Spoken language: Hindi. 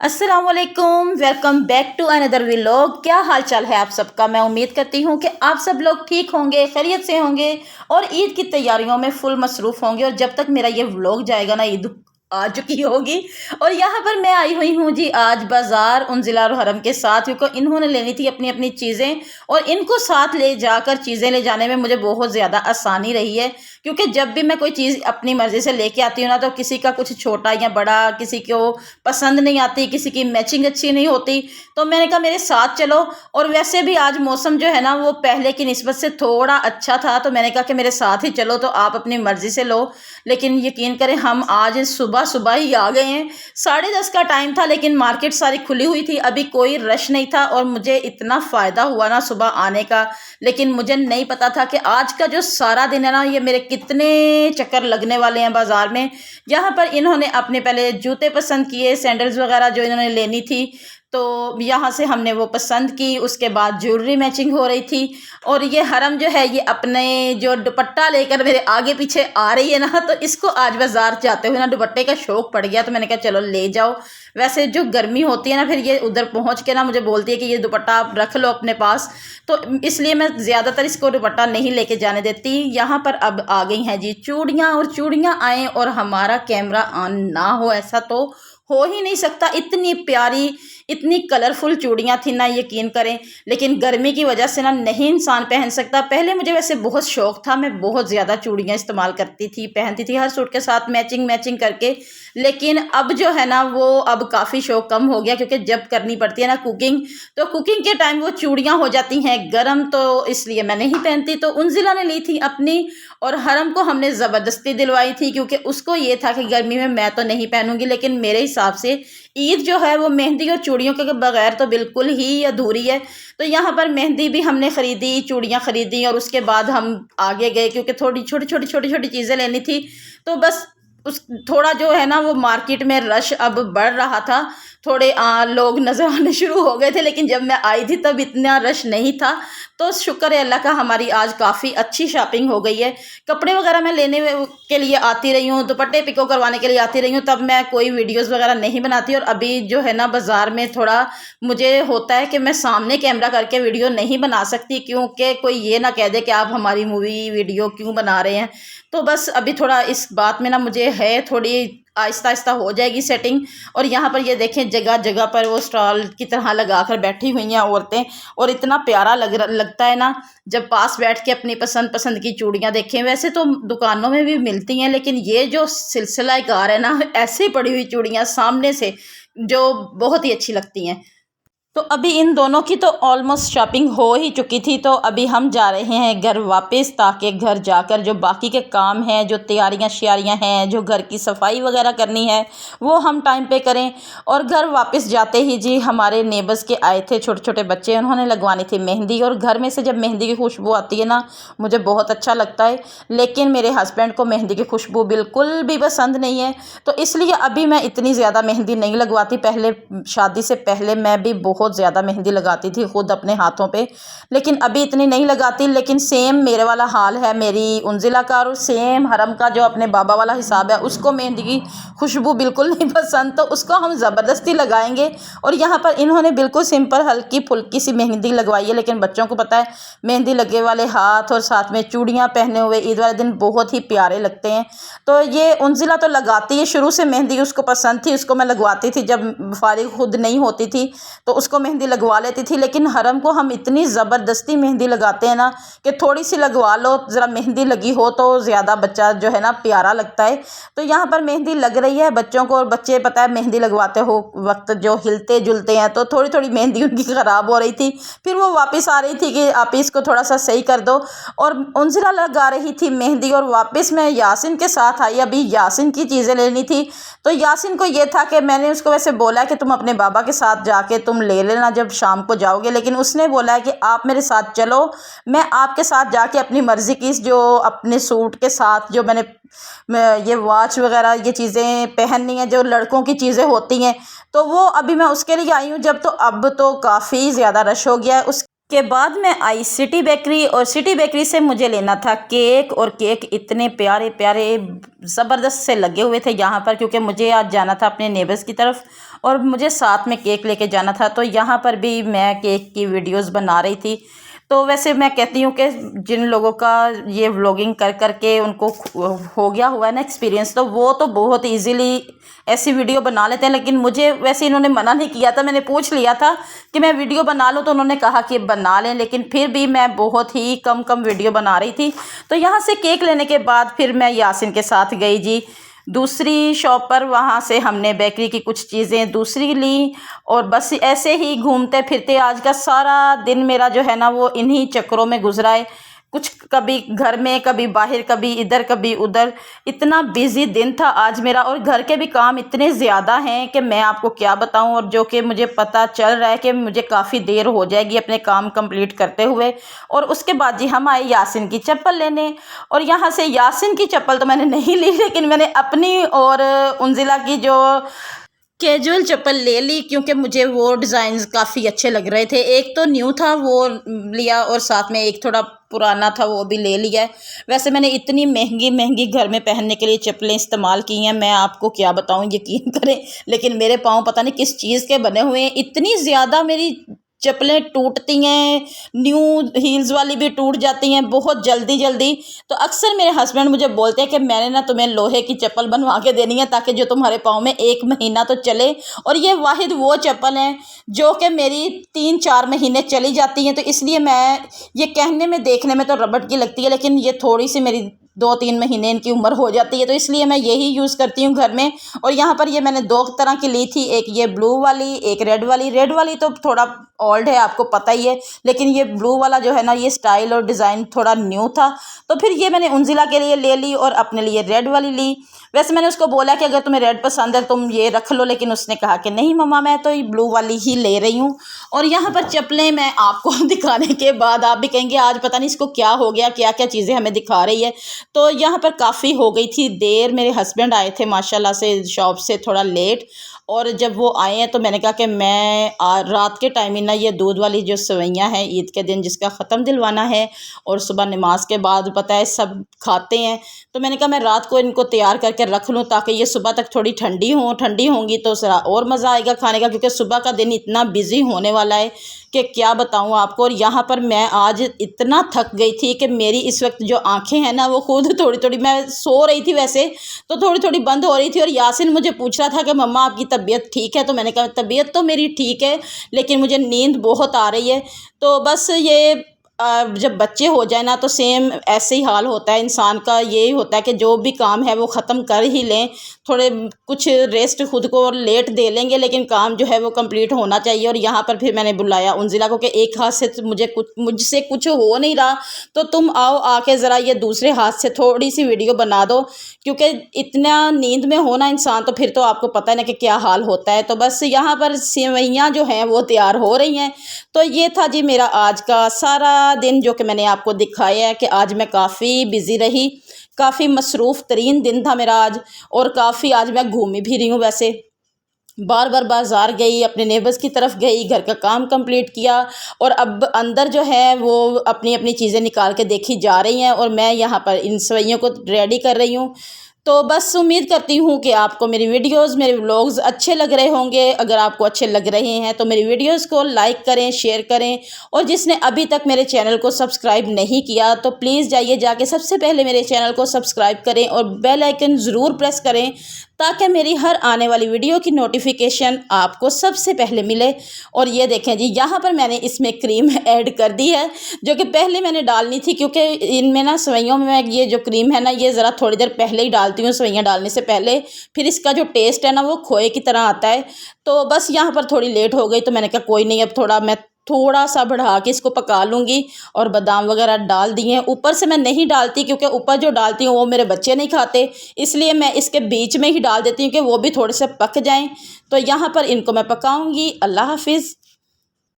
अस्सलामुअलैकुम, welcome back to another vlog. क्या हाल चाल है आप सबका। मैं उम्मीद करती हूँ कि आप सब लोग ठीक होंगे, खैरियत से होंगे और ईद की तैयारियों में फुल मसरूफ़ होंगे। और जब तक मेरा ये व्लॉग जाएगा ना, ईद आ चुकी होगी। और यहाँ पर मैं आई हुई हूँ जी आज बाज़ार उनजिला और हरम के साथ, क्योंकि इन्होंने लेनी थी अपनी अपनी चीज़ें और इनको साथ ले जाकर चीज़ें ले जाने में मुझे बहुत ज़्यादा आसानी रही है। क्योंकि जब भी मैं कोई चीज़ अपनी मर्ज़ी से लेके आती हूँ ना, तो किसी का कुछ छोटा या बड़ा किसी को पसंद नहीं आती, किसी की मैचिंग अच्छी नहीं होती। तो मैंने कहा मेरे साथ चलो। और वैसे भी आज मौसम जो है ना वो पहले की निस्बत से थोड़ा अच्छा था, तो मैंने कहा कि मेरे साथ ही चलो, तो आप अपनी मर्ज़ी से लो। लेकिन यकीन करें हम आज सुबह सुबह ही आ गए हैं। 10:30 का टाइम था, लेकिन मार्केट सारी खुली हुई थी, अभी कोई रश नहीं था। और मुझे इतना फ़ायदा हुआ ना सुबह आने का। लेकिन मुझे नहीं पता था कि आज का जो सारा दिन है ना, ये मेरे कितने चक्कर लगने वाले हैं बाज़ार में। यहाँ पर इन्होंने अपने पहले जूते पसंद किए, सैंडल्स वगैरह जो इन्होंने लेनी थी, तो यहाँ से हमने वो पसंद की। उसके बाद ज्वेलरी मैचिंग हो रही थी। और ये हरम जो है, ये अपने जो दुपट्टा लेकर मेरे आगे पीछे आ रही है ना, तो इसको आज बाज़ार जाते हुए ना दुपट्टे का शौक़ पड़ गया, तो मैंने कहा चलो ले जाओ। वैसे जो गर्मी होती है ना, फिर ये उधर पहुँच के ना मुझे बोलती है कि ये दुपट्टा आप रख लो अपने पास, तो इसलिए मैं ज़्यादातर इसको दुपट्टा नहीं लेके जाने देती। यहाँ पर अब आ गई हैं जी चूड़ियाँ, और चूड़ियाँ आएँ और हमारा कैमरा ऑन ना हो, ऐसा तो हो ही नहीं सकता। इतनी प्यारी, इतनी कलरफुल चूड़ियाँ थी ना, यकीन करें। लेकिन गर्मी की वजह से ना नहीं इंसान पहन सकता। पहले मुझे वैसे बहुत शौक़ था, मैं बहुत ज़्यादा चूड़ियाँ इस्तेमाल करती थी, पहनती थी हर सूट के साथ मैचिंग मैचिंग करके। लेकिन अब जो है ना वो अब काफ़ी शौक़ कम हो गया, क्योंकि जब करनी पड़ती है ना कुकिंग, तो कुकिंग के टाइम वो चूड़ियाँ हो जाती हैं गर्म, तो इसलिए मैं नहीं पहनती। तो उनजिला ने ली थी अपनी, और हरम को हमने ज़बरदस्ती दिलवाई थी, क्योंकि उसको ये था कि गर्मी में मैं तो नहीं पहनूंगी। लेकिन मेरे हिसाब से ईद जो है वो मेहंदी और चूड़ियों के बगैर तो बिल्कुल ही अधूरी है। तो यहाँ पर मेहंदी भी हमने ख़रीदी, चूड़ियाँ ख़रीदी, और उसके बाद हम आगे गए, क्योंकि थोड़ी छोटी छोटी छोटी छोटी चीज़ें लेनी थी। तो बस उस थोड़ा जो है ना वो मार्केट में रश अब बढ़ रहा था। थोड़े लोग नज़र आने शुरू हो गए थे, लेकिन जब मैं आई थी तब इतना रश नहीं था। तो शुक्र है अल्लाह का, हमारी आज काफ़ी अच्छी शॉपिंग हो गई है। कपड़े वगैरह मैं लेने के लिए आती रही हूँ, दुपट्टे पिको करवाने के लिए आती रही हूँ, तब मैं कोई वीडियोस वगैरह नहीं बनाती। और अभी जो है ना बाज़ार में थोड़ा मुझे होता है कि मैं सामने कैमरा करके वीडियो नहीं बना सकती, क्योंकि कोई ये ना कह दे कि आप हमारी मूवी वीडियो क्यों बना रहे हैं। तो बस अभी थोड़ा इस बात में ना मुझे है, थोड़ी आहिस्ता आहिस्ता हो जाएगी सेटिंग। और यहाँ पर ये देखें जगह जगह पर वो स्टॉल की तरह लगा कर बैठी हुई हैं औरतें, और इतना प्यारा लगता है ना जब पास बैठ के अपनी पसंद पसंद की चूड़ियाँ देखें। वैसे तो दुकानों में भी मिलती हैं, लेकिन ये जो सिलसिला कार है ना, ऐसे पड़ी हुई चूड़ियाँ सामने से जो बहुत ही अच्छी लगती हैं। तो अभी इन दोनों की तो ऑलमोस्ट शॉपिंग हो ही चुकी थी, तो अभी हम जा रहे हैं घर वापस, ताकि घर जाकर जो बाकी के काम हैं, जो तैयारियां श्यारियां हैं, जो घर की सफाई वगैरह करनी है, वो हम टाइम पे करें। और घर वापस जाते ही जी हमारे नेबर्स के आए थे छोटे छोटे बच्चे, उन्होंने लगवानी थी मेहंदी। और घर में से जब मेहंदी की खुशबू आती है ना, मुझे बहुत अच्छा लगता है। लेकिन मेरे हस्बैंड को मेहंदी की खुशबू बिल्कुल भी पसंद नहीं है, तो इसलिए अभी मैं इतनी ज़्यादा मेहंदी नहीं लगवाती। पहले शादी से पहले मैं भी बहुत ज़्यादा मेहंदी लगाती थी खुद अपने हाथों पे, लेकिन अभी इतनी नहीं लगाती। लेकिन सेम मेरे वाला हाल है मेरी उनजिला का, और सेम हरम का जो अपने बाबा वाला हिसाब है, उसको मेहंदी की खुशबू बिल्कुल नहीं पसंद, तो उसको हम ज़बरदस्ती लगाएंगे। और यहाँ पर इन्होंने बिल्कुल सिंपल हल्की फुल्की सी मेहंदी लगवाई है, लेकिन बच्चों को पता है मेहंदी लगे वाले हाथ और साथ में चूड़ियाँ पहने हुए ईद वाले दिन बहुत ही प्यारे लगते हैं। तो ये उनजिला तो लगाती है, शुरू से मेहंदी उसको पसंद थी, उसको मैं लगवाती थी जब फारिग खुद नहीं होती थी, तो उसको मेहंदी लगवा लेती थी। लेकिन हरम को हम इतनी ज़बरदस्ती मेहंदी लगाते हैं ना कि थोड़ी सी लगवा लो, ज़रा मेहंदी लगी हो तो ज़्यादा बच्चा जो है ना प्यारा लगता है। तो यहाँ पर मेहंदी लग रही है बच्चों को, और बच्चे पता है मेहंदी लगवाते हो वक्त जो हिलते जुलते हैं, तो थोड़ी थोड़ी मेहंदी उनकी ख़राब हो रही थी। फिर वो वापस आ रही थी कि आप इसको थोड़ा सा सही कर दो, और उनजिला लगा रही थी मेहंदी। और वापस मैं यासिन के साथ आई, अभी यासिन की चीज़ें लेनी थी। तो यासिन को ये था कि मैंने उसको वैसे बोला कि तुम अपने बाबा के साथ जाके तुम ले लेना जब शाम को जाओगे, लेकिन उसने बोला है कि आप मेरे साथ चलो, मैं आपके साथ जाके अपनी मर्ज़ी की जो अपने सूट के साथ जो मैं ये वॉच वगैरह ये चीज़ें पहननी है, जो लड़कों की चीज़ें होती हैं, तो वो अभी मैं उसके लिए आई हूँ। जब तो अब तो काफ़ी ज़्यादा रश हो गया है। उसके बाद मैं आई सिटी बेकरी, और सिटी बेकरी से मुझे लेना था केक। और केक इतने प्यारे प्यारे ज़बरदस्त से लगे हुए थे यहाँ पर, क्योंकि मुझे आज जाना था अपने नेबर्स की तरफ। और मुझे साथ में केक लेके जाना था। तो यहाँ पर भी मैं केक की वीडियोस बना रही थी। तो वैसे मैं कहती हूँ कि जिन लोगों का ये व्लॉगिंग कर कर के उनको हो गया हुआ है ना एक्सपीरियंस, तो वो तो बहुत इजीली ऐसी वीडियो बना लेते हैं। लेकिन मुझे वैसे इन्होंने मना नहीं किया था, मैंने पूछ लिया था कि मैं वीडियो बना लूँ, तो उन्होंने कहा कि बना लें, लेकिन फिर भी मैं बहुत ही कम वीडियो बना रही थी। तो यहाँ से केक लेने के बाद फिर मैं यासिन के साथ गई जी दूसरी शॉप पर। वहाँ से हमने बेकरी की कुछ चीज़ें दूसरी ली और बस ऐसे ही घूमते फिरते आज का सारा दिन मेरा जो है ना वो इन्हीं चक्करों में गुजरा है। कुछ कभी घर में, कभी बाहर, कभी इधर कभी उधर, इतना बिजी दिन था आज मेरा। और घर के भी काम इतने ज़्यादा हैं कि मैं आपको क्या बताऊं, और जो कि मुझे पता चल रहा है कि मुझे काफ़ी देर हो जाएगी अपने काम कंप्लीट करते हुए। और उसके बाद जी हम आए यासिन की चप्पल लेने, और यहाँ से यासिन की चप्पल तो मैंने नहीं ली, लेकिन मैंने अपनी और उंजिला की जो कैजुअल चप्पल ले ली, क्योंकि मुझे वो डिज़ाइंस काफ़ी अच्छे लग रहे थे। एक तो न्यू था वो लिया, और साथ में एक थोड़ा पुराना था वो भी ले लिया है। वैसे मैंने इतनी महंगी महंगी घर में पहनने के लिए चप्पलें इस्तेमाल की हैं, मैं आपको क्या बताऊं, यकीन करें। लेकिन मेरे पाँव पता नहीं किस चीज़ के बने हुए हैं, इतनी ज़्यादा मेरी चप्पलें टूटती हैं, न्यू हील्स वाली भी टूट जाती हैं बहुत जल्दी जल्दी। तो अक्सर मेरे हस्बैंड मुझे बोलते हैं कि मैंने ना तुम्हें लोहे की चप्पल बनवा के देनी है ताकि जो तुम्हारे पाँव में 1 महीना तो चले। और ये वाहिद वो चप्पल है जो कि मेरी 3-4 महीने चली जाती हैं। तो इसलिए मैं ये कहने में, देखने में तो रबड़ की लगती है, लेकिन ये थोड़ी सी मेरी 2-3 महीने इनकी उम्र हो जाती है, तो इसलिए मैं यही यूज़ करती हूँ घर में। और यहाँ पर ये मैंने 2 तरह की ली थी, एक ये ब्लू वाली, एक रेड वाली। रेड वाली तो थोड़ा ओल्ड है, आपको पता ही है, लेकिन ये ब्लू वाला जो है ना, ये स्टाइल और डिज़ाइन थोड़ा न्यू था। तो फिर ये मैंने उंजिला के लिए ले ली और अपने लिए रेड वाली ली। वैसे मैंने उसको बोला कि अगर तुम्हें रेड पसंद है तुम ये रख लो, लेकिन उसने कहा कि नहीं मम्मा, मैं तो ये ब्लू वाली ही ले रही हूँ। और यहाँ पर चप्पलें मैं आपको दिखाने के बाद आप भी कहेंगे आज पता नहीं इसको क्या हो गया, क्या क्या चीज़ें हमें दिखा रही है। तो यहाँ पर काफ़ी हो गई थी देर, मेरे हस्बैंड आए थे माशाल्लाह से शॉप से थोड़ा लेट। और जब वो आए हैं तो मैंने कहा कि मैं रात के टाइम ही ना ये दूध वाली जो सेवइयाँ हैं ईद के दिन जिसका ख़त्म दिलवाना है, और सुबह नमाज के बाद पता है सब खाते हैं, तो मैंने कहा मैं रात को इनको तैयार करके रख लूँ ताकि ये सुबह तक थोड़ी ठंडी होंगी तो ज़रा और मज़ा आएगा खाने का, क्योंकि सुबह का दिन इतना बिजी होने वाला है कि क्या बताऊँ आपको। और यहाँ पर मैं आज इतना थक गई थी कि मेरी इस वक्त जो आंखें हैं ना वो खुद थोड़ी थोड़ी, मैं सो रही थी वैसे तो थोड़ी थोड़ी बंद हो रही थी। और यासिन मुझे पूछ रहा था कि मम्मा आपकी तबीयत ठीक है, तो मैंने कहा तबीयत तो मेरी ठीक है लेकिन मुझे नींद बहुत आ रही है। तो बस ये जब बच्चे हो जाए ना तो सेम ऐसे ही हाल होता है इंसान का, यही होता है कि जो भी काम है वो ख़त्म कर ही लें, थोड़े कुछ रेस्ट खुद को और लेट दे लेंगे, लेकिन काम जो है वो कंप्लीट होना चाहिए। और यहाँ पर फिर मैंने बुलाया उंजिला को कि एक हाथ से मुझसे कुछ हो नहीं रहा, तो तुम आओ आके ज़रा ये दूसरे हाथ से थोड़ी सी वीडियो बना दो, क्योंकि इतना नींद में होना इंसान तो फिर तो आपको पता है ना कि क्या हाल होता है। तो बस यहाँ पर सेवइयाँ जो हैं वो तैयार हो रही हैं। तो ये था जी मेरा आज का सारा दिन जो कि मैंने आपको दिखाया है कि आज मैं काफ़ी बिज़ी रही, काफ़ी मसरूफ़ तरीन दिन था मेरा आज। और काफ़ी आज मैं घूमी भी रही हूँ, वैसे बार बार बाज़ार गई, अपने नेबर्स की तरफ गई, घर का काम कंप्लीट किया, और अब अंदर जो है वो अपनी अपनी चीज़ें निकाल के देखी जा रही हैं और मैं यहाँ पर इन सवैयों को रेडी कर रही हूँ। तो बस उम्मीद करती हूँ कि आपको मेरी वीडियोस, मेरे व्लॉग्स अच्छे लग रहे होंगे। अगर आपको अच्छे लग रहे हैं तो मेरी वीडियोस को लाइक करें, शेयर करें, और जिसने अभी तक मेरे चैनल को सब्सक्राइब नहीं किया तो प्लीज़ जाइए जाके सबसे पहले मेरे चैनल को सब्सक्राइब करें और बेल आइकन ज़रूर प्रेस करें ताकि मेरी हर आने वाली वीडियो की नोटिफिकेशन आपको सबसे पहले मिले। और ये देखें जी, यहाँ पर मैंने इसमें क्रीम ऐड कर दी है जो कि पहले मैंने डालनी थी, क्योंकि इनमें ना सेवइयों में ये जो क्रीम है ना ये ज़रा थोड़ी देर पहले ही डालती हूँ सेवइयाँ डालने से पहले, फिर इसका जो टेस्ट है ना वो खोए की तरह आता है। तो बस यहाँ पर थोड़ी लेट हो गई तो मैंने कहा कोई नहीं, अब मैं थोड़ा सा बढ़ा के इसको पका लूँगी। और बादाम वगैरह डाल दिए हैं, ऊपर से मैं नहीं डालती क्योंकि ऊपर जो डालती हूँ वो मेरे बच्चे नहीं खाते, इसलिए मैं इसके बीच में ही डाल देती हूँ कि वो भी थोड़े से पक जाएं। तो यहाँ पर इनको मैं पकाऊँगी। अल्लाह हाफिज़।